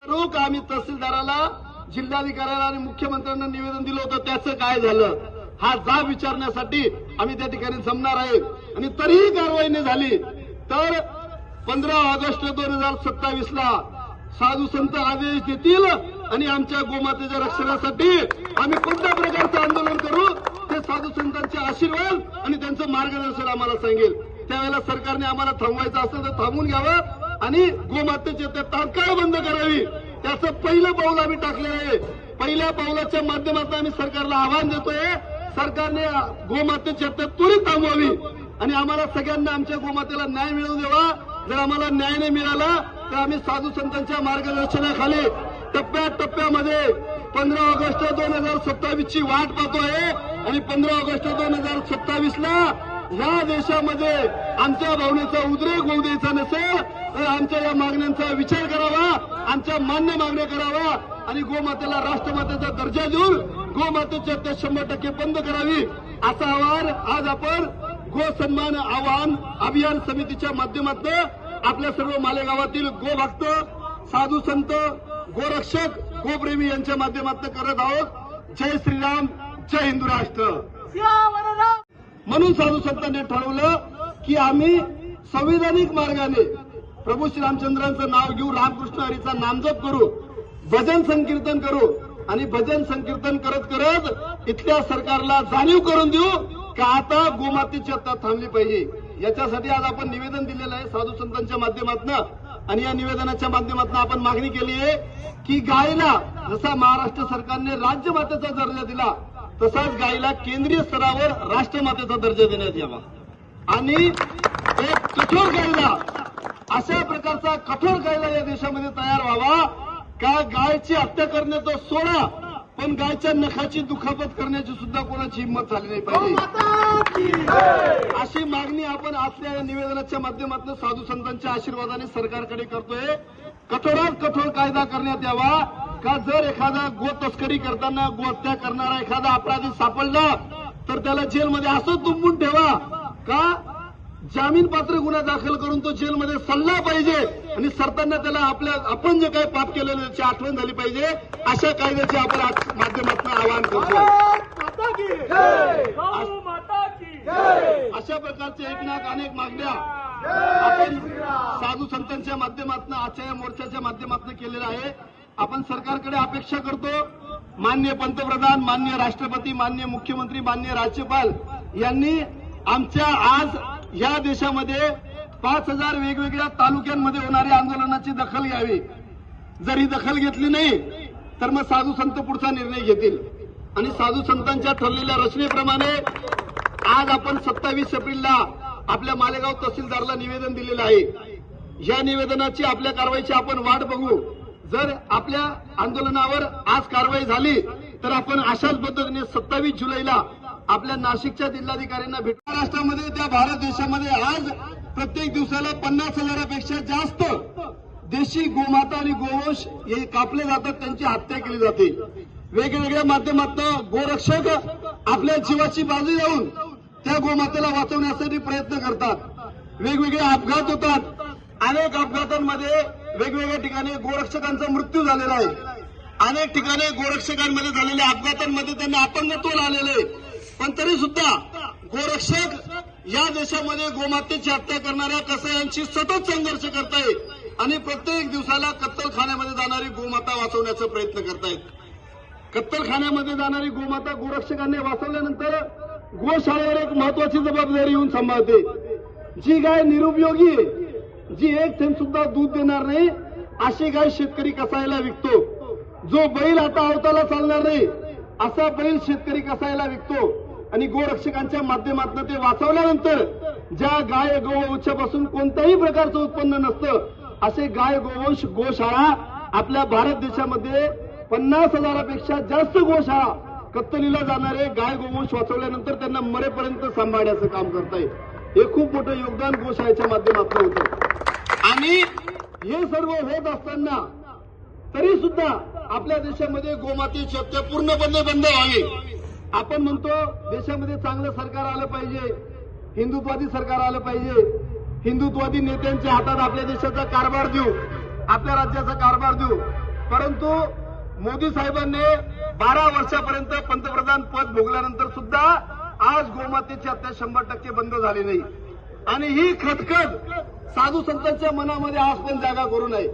रोख आम्ही तहसीलदाराला, जिल्हाधिकाऱ्याला आणि मुख्यमंत्र्यांना निवेदन दिलं होतं, त्याचं काय झालं हा जाब विचारण्यासाठी आम्ही त्या ठिकाणी जमणार आहे. आणि तरीही कारवाई नाही झाली तर 15 ऑगस्ट 2027ला साधू संत आदेश देतील आणि आमच्या गोमातेच्या रक्षणासाठी आम्ही कोणत्या प्रकारचं आंदोलन करू ते साधू संतांचे आशीर्वाद आणि त्यांचं मार्गदर्शन आम्हाला सांगेल. त्यावेळेला सरकारने आम्हाला थांबवायचं असेल तर थांबून घ्यावं आणि गोमातेचे ते तात्काळ बंद करावी. त्याचं पहिलं पाऊल आम्ही टाकलेलं आहे. पहिल्या पाऊलाच्या माध्यमातून आम्ही सरकारला आव्हान देतोय, सरकारने गोमातेची हत्या त्वरित थांबवावी आणि आम्हाला सगळ्यांना आमच्या गोमातेला न्याय मिळवून द्यावा. जर आम्हाला न्याय नाही मिळाला तर आम्ही साधू संतांच्या मार्गदर्शनाखाली टप्प्याटप्प्यामध्ये 15 ऑगस्ट 2027 ची वाट पाहतोय आणि 15 ऑगस्ट 2027ला या देशामध्ये आमच्या भावनेचा उद्रेक होऊ द्यायचा नसेल तर आमच्या या मागण्यांचा विचार करावा, आमच्या मान्य मागण्या करावा आणि गोमातेला राष्ट्रमातेचा दर्जा देऊन गोमातेची हत्या 100% बंद करावी. असा आवाहन आज आपण गो सन्मान आवाहन अभियान समितीच्या माध्यमातून आपल्या सर्व मालेगावातील गोभक्त, साधू संत, गोरक्षक, गोप्रेमी यांच्या माध्यमातून करत आहोत. जय श्रीराम, जय हिंदू राष्ट्र. म्हणून साधू संतांनी ठरवलं की आम्ही संविधानिक मार्गाने प्रभू श्रीरामचंद्रांचं नाव घेऊ, रामकृष्ण हरीचा नामजप करू, भजन संकीर्तन करू आणि भजन संकीर्तन करत करत इथल्या सरकारला जाणीव करून देऊ का आता गोमातेची हत्या थांबली पाहिजे. याच्यासाठी आज आपण निवेदन दिलेलं आहे साधू संतांच्या माध्यमातून आणि या निवेदनाच्या माध्यमातून आपण मागणी केली आहे की गायला जसा महाराष्ट्र सरकारने राज्यमातेचा दर्जा दिला तसाच गायला केंद्रीय स्तरावर राष्ट्रमातेचा दर्जा देण्यात यावा आणि एक कठोर कायदा, अशा प्रकारचा कठोर कायदा या देशामध्ये तयार व्हावा का गायची हत्या करण्याचं सोडा पण गायच्या नखाची दुखापत करण्याची सुद्धा कोणाची हिंमत झाली नाही पाहिजे. अशी मागणी आपण असल्या या निवेदनाच्या माध्यमातून साधू संतांच्या आशीर्वादाने सरकारकडे करतोय. कठोरात कठोर कायदा करण्यात यावा का जर एखादा गो तस्करी करताना गो हत्या करणारा एखादा अपराधी सापडला तर त्याला जेलमध्ये असं तुंबून ठेवा का जामीन पात्र गुन्हा दाखल करून तो जेलमध्ये सल्ला पाहिजे आणि सरताना त्याला आपण जे काही पाप केलेलं त्याची आठवण झाली पाहिजे. अशा कायद्याचे आपण माध्यमातून आवाहन करतो. अशा प्रकारच्या अनेक मागण्या आपण साधू संतांच्या माध्यमातून आजच्या मोर्चाच्या माध्यमातून केलेल्या आहे. आपण सरकारकडे अपेक्षा करतो माननीय पंतप्रधान, माननीय राष्ट्रपती, माननीय मुख्यमंत्री, माननीय राज्यपाल यांनी आमच्या आज या देशामध्ये 5000 वेगवेगळ्या तालुक्यांमध्ये होणाऱ्या आंदोलनाची दखल घ्यावी. जर ही दखल घेतली नाही तर मग साधू संत पुढचा निर्णय घेतील आणि साधू संतांच्या ठरलेल्या रचनेप्रमाणे आज आपण 27 एप्रिलला आपल्या मालेगाव तहसीलदारला निवेदन दिलेलं आहे. या निवेदनाची आपल्या कारवाईची आपण वाट बघू. जर आपल्या आंदोलनावर आज कारवाई झाली तर आपण अशाच पद्धतीने 27 जुलैला आपल्या नाशिकच्या जिल्हाधिकाऱ्यांना भेटू. महाराष्ट्रामध्ये त्या भारत देशामध्ये आज प्रत्येक दिवसाला 50,000पेक्षा जास्त देशी गोमाता आणि गोवंश हे कापले जातात, त्यांची हत्या केली जाते. वेगवेगळ्या माध्यमातून गोरक्षक आपल्या जीवाची बाजू लावून त्या गोमातेला वाचवण्यासाठी प्रयत्न करतात. वेगवेगळे अपघात होतात. अनेक अपघातांमध्ये वेगवेगळ्या ठिकाणी गोरक्षकांचा मृत्यू झालेला आहे. अनेक ठिकाणी गोरक्षकांमध्ये झालेल्या अपघातांमध्ये त्यांना अपंगत्व आलेलं आहे. पण तरी सुद्धा गोरक्षक या देशामध्ये गोमातेची हत्या करणाऱ्या कसायांशी सतत संघर्ष करतायत आणि प्रत्येक दिवसाला कत्तलखान्यामध्ये जाणारी गोमाता वाचवण्याचा प्रयत्न करतायत. कत्तलखान्यामध्ये जाणारी गोमाता गोरक्षकांनी वाचवल्यानंतर गोशाळेवर एक महत्वाची जबाबदारी येऊन सांभाळते. जी गाय निरुपयोगी आहे, जी एक थेंब सुद्धा दूध देणार नाही, अशी गाय शेतकरी कसायला विकतो. जो बैल आता अवताला चालणार नाही असा बैल शेतकरी कसायला विकतो आणि गोरक्षकांच्या माध्यमातून ते वाचवल्यानंतर ज्या गाय गोवंशापासून कोणत्याही प्रकारचं उत्पन्न नसतं असे गाय गोवंश गोशाळा आपल्या भारत देशामध्ये 50,000पेक्षा जास्त गोशाळा कत्तलीला जाणारे गाय गोवंश वाचवल्यानंतर त्यांना मरेपर्यंत सांभाळण्याचं काम करतायत. हे खूप मोठं योगदान गोशाळेच्या माध्यमातून होतं आणि हे सर्व होत असताना तरी सुद्धा आपल्या देशामध्ये गोमातेची हत्या पूर्णपणे बंद व्हावी. आपण म्हणतो देशामध्ये चांगलं सरकार आलं पाहिजे, हिंदुत्वादी सरकार आलं पाहिजे, हिंदुत्वादी नेत्यांच्या हातात आपल्या देशाचा कारभार देऊ, आपल्या राज्याचा कारभार देऊ. परंतु मोदी साहेबांनी 12 वर्षापर्यंत पंतप्रधान पद भोगल्यानंतर सुद्धा आज गोमातेची हत्या 100% बंद झाली नाही. आणि ही खदखद साधू संतांच्या मनामध्ये आज पण जागा करू नये.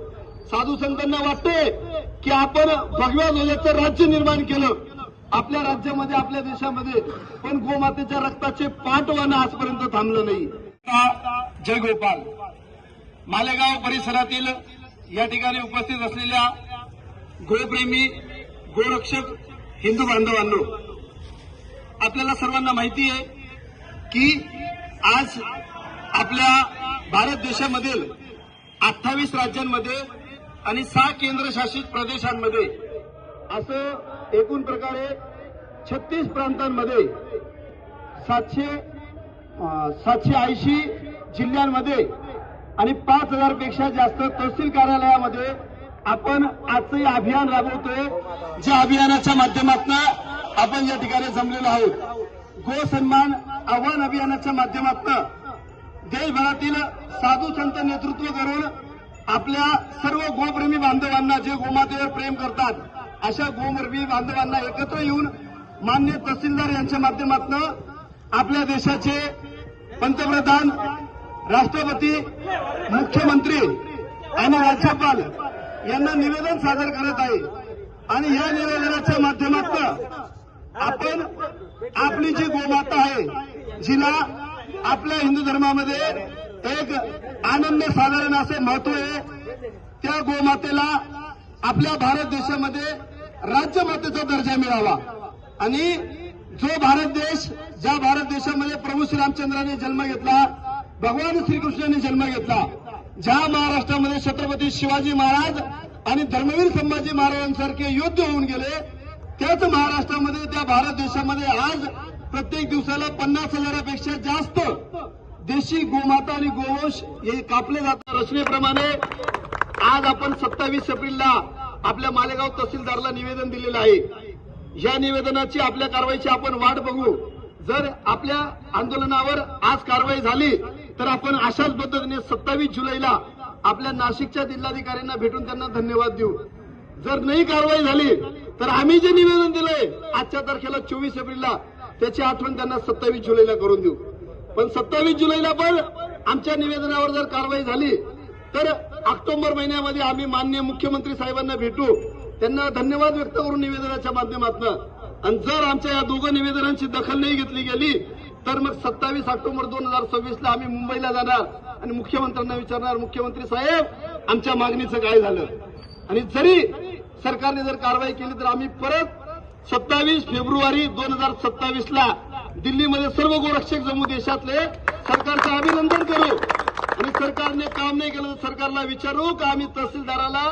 साधू संतांना वाटते की आपण भगव्या ध्वजाचं राज्य निर्माण केलं आपल्या राज्यामध्ये, आपल्या देशामध्ये, पण गोमातेच्या रक्ताचे पाठवानं आजपर्यंत थांबलं नाही. जय गोपाल. मालेगाव परिसरातील या ठिकाणी उपस्थित असलेल्या गोप्रेमी, गोरक्षक हिंदू बांधवांनो, आपल्याला सर्वांना माहिती आहे की आज आपल्या भारत देशामधील 28 राज्यांमध्ये आणि 6 केंद्रशासित प्रदेशांमध्ये असं एकूण प्रकारे 36 प्रांतांमध्ये 780 जिल्ह्यांमध्ये आणि 5000 पेक्षा जास्त तहसील कार्यालयामध्ये आपण आजचं अभियान राबवतोय. ज्या अभियानाच्या माध्यमातून आपण या ठिकाणी जमलेलो आहोत. गो सन्मान आव्हान अभियानाच्या माध्यमातून देशभरातील साधू संत नेतृत्व करून आपल्या सर्व गोप्रेमी बांधवांना, जे गोमातेवर प्रेम करतात, अशा गोप्रेमी बांधवांना एकत्र येऊन मान्य तहसीलदार यांच्या माध्यमातून आपल्या देशाचे पंतप्रधान, राष्ट्रपती, मुख्यमंत्री आणि राज्यपाल यांना निवेदन सादर करत आहे. आणि या निवेदनाच्या माध्यमातून आपण आपली जी गोमाता आहे, जिला आपल्या हिंदू धर्मामध्ये एक अनन्यसाधारण असं महत्व आहे, त्या गोमातेला आपल्या भारत देशामध्ये राज्यमातेचा दर्जा मिळावा. आणि जो भारत देश, ज्या भारत देशामध्ये प्रभू श्रीरामचंद्राने जन्म घेतला, भगवान श्रीकृष्णाने जन्म घेतला, ज्या महाराष्ट्रामध्ये छत्रपती शिवाजी महाराज आणि धर्मवीर संभाजी महाराजांसारखे योद्धे होऊन गेले, त्याच महाराष्ट्रामध्ये, त्या भारत देशामध्ये आज प्रत्येक दिवसाला 50,000पेक्षा जास्त देशी गोमाता आणि गोवंश हे कापले जातात. रचनेप्रमाणे आज आपण 27 एप्रिलला आपल्या मालेगाव तहसीलदारला निवेदन दिलेलं आहे. या निवेदनाची, आपल्या कारवाईची आपण वाट बघू. जर आपल्या आंदोलनावर आज कारवाई झाली तर आपण अशाच पद्धतीने 27 जुलैला आपल्या नाशिकच्या जिल्हाधिकाऱ्यांना भेटून त्यांना धन्यवाद देऊ. जर नाही कारवाई झाली तर आम्ही जे निवेदन दिलंय आजच्या तारखेला 24 एप्रिलला, त्याची आठवण त्यांना 27 जुलैला करून देऊ. पण 27 जुलैला पण आमच्या निवेदनावर जर कारवाई झाली तर ऑक्टोबर महिन्यामध्ये आम्ही माननीय मुख्यमंत्री साहेबांना भेटू, त्यांना धन्यवाद व्यक्त करून निवेदनाच्या माध्यमातून. आणि जर आमच्या या दोघं निवेदनांची दखल नाही घेतली गेली तर मग 27 ऑक्टोबर 2026ला आम्ही मुंबईला जाणार आणि मुख्यमंत्र्यांना विचारणार, मुख्यमंत्री साहेब आमच्या मागणीचं काय झालं. आणि जरी सरकारने जर कारवाई केली तर आम्ही परत 27 फेब्रुवारी 2027ला दिल्लीमध्ये सर्व गोरक्षक जम्मू देशातले सरकारचं अभिनंदन करू. आणि सरकारने काम नाही केलं तर सरकारला विचारू का आम्ही तहसीलदाराला